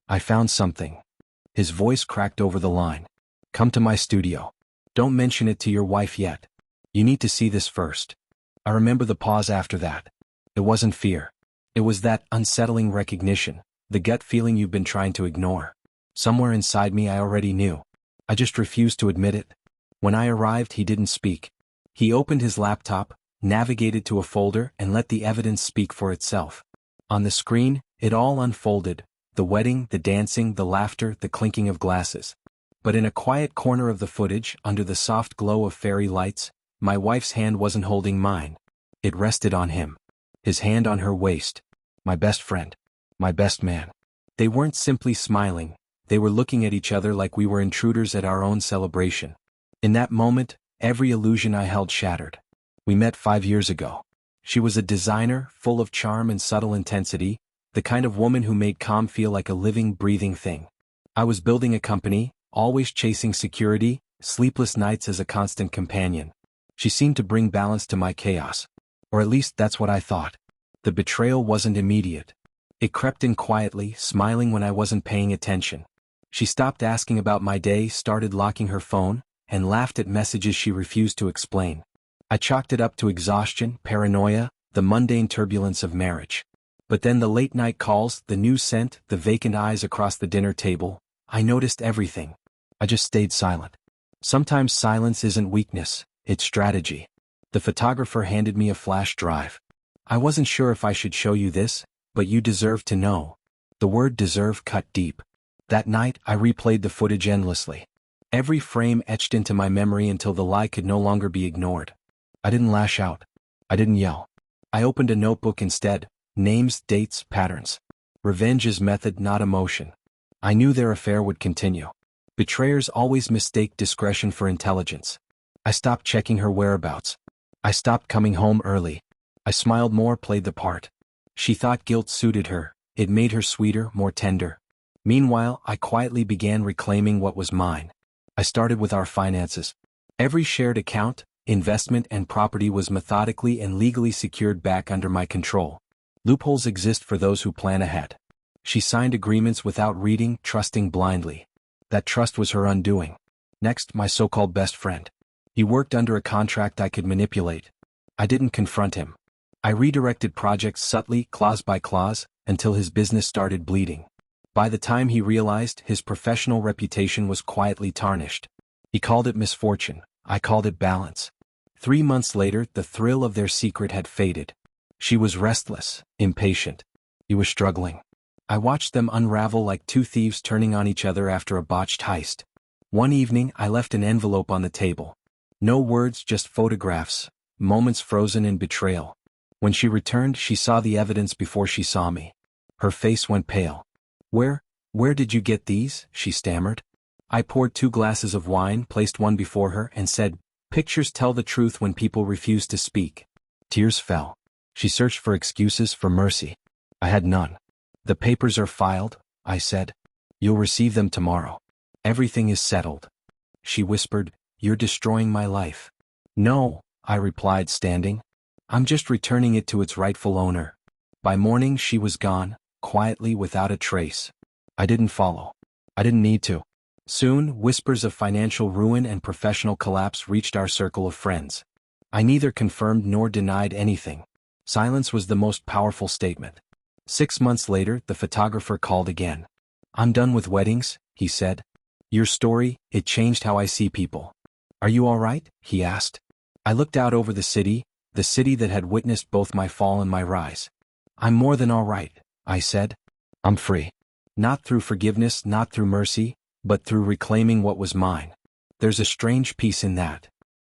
I found something. His voice cracked over the line. Come to my studio. Don't mention it to your wife yet. You need to see this first. I remember the pause after that. It wasn't fear. It was that unsettling recognition, the gut feeling you've been trying to ignore. Somewhere inside me I already knew. I just refused to admit it. When I arrived, he didn't speak. He opened his laptop, navigated to a folder, and let the evidence speak for itself. On the screen, it all unfolded: the wedding, the dancing, the laughter, the clinking of glasses. But in a quiet corner of the footage, under the soft glow of fairy lights, my wife's hand wasn't holding mine. It rested on him. His hand on her waist. My best friend. My best man. They weren't simply smiling. They were looking at each other like we were intruders at our own celebration. In that moment, every illusion I held shattered. We met 5 years ago. She was a designer, full of charm and subtle intensity, the kind of woman who made calm feel like a living, breathing thing. I was building a company, always chasing security, sleepless nights as a constant companion. She seemed to bring balance to my chaos. Or at least that's what I thought. The betrayal wasn't immediate. It crept in quietly, smiling when I wasn't paying attention. She stopped asking about my day, started locking her phone, and laughed at messages she refused to explain. I chalked it up to exhaustion, paranoia, the mundane turbulence of marriage. But then the late-night calls, the news sent, the vacant eyes across the dinner table, I noticed everything. I just stayed silent. Sometimes silence isn't weakness, it's strategy. The photographer handed me a flash drive. I wasn't sure if I should show you this, but you deserve to know. The word deserve cut deep. That night, I replayed the footage endlessly. Every frame etched into my memory until the lie could no longer be ignored. I didn't lash out. I didn't yell. I opened a notebook instead. Names, dates, patterns. Revenge is method, not emotion. I knew their affair would continue. Betrayers always mistake discretion for intelligence. I stopped checking her whereabouts. I stopped coming home early. I smiled more, played the part. She thought guilt suited her. It made her sweeter, more tender. Meanwhile, I quietly began reclaiming what was mine. I started with our finances. Every shared account, investment, and property was methodically and legally secured back under my control. Loopholes exist for those who plan ahead. She signed agreements without reading, trusting blindly. That trust was her undoing. Next, my so-called best friend. He worked under a contract I could manipulate. I didn't confront him. I redirected projects subtly, clause by clause, until his business started bleeding. By the time he realized, his professional reputation was quietly tarnished. He called it misfortune. I called it balance. 3 months later, the thrill of their secret had faded. She was restless, impatient. He was struggling. I watched them unravel like two thieves turning on each other after a botched heist. One evening, I left an envelope on the table. No words, just photographs, moments frozen in betrayal. When she returned, she saw the evidence before she saw me. Her face went pale. Where did you get these?" she stammered. I poured 2 glasses of wine, placed one before her, and said, "Pictures tell the truth when people refuse to speak." Tears fell. She searched for excuses, for mercy. I had none. "The papers are filed," I said. "You'll receive them tomorrow. Everything is settled." She whispered, "You're destroying my life." "No," I replied, standing. "I'm just returning it to its rightful owner." By morning she was gone, quietly, without a trace. I didn't follow. I didn't need to. Soon, whispers of financial ruin and professional collapse reached our circle of friends. I neither confirmed nor denied anything. Silence was the most powerful statement. 6 months later, the photographer called again. "I'm done with weddings," he said. "Your story, it changed how I see people." "Are you all right?" he asked. I looked out over the city that had witnessed both my fall and my rise. "I'm more than all right," I said. "I'm free. Not through forgiveness, not through mercy, but through reclaiming what was mine. There's a strange peace in that.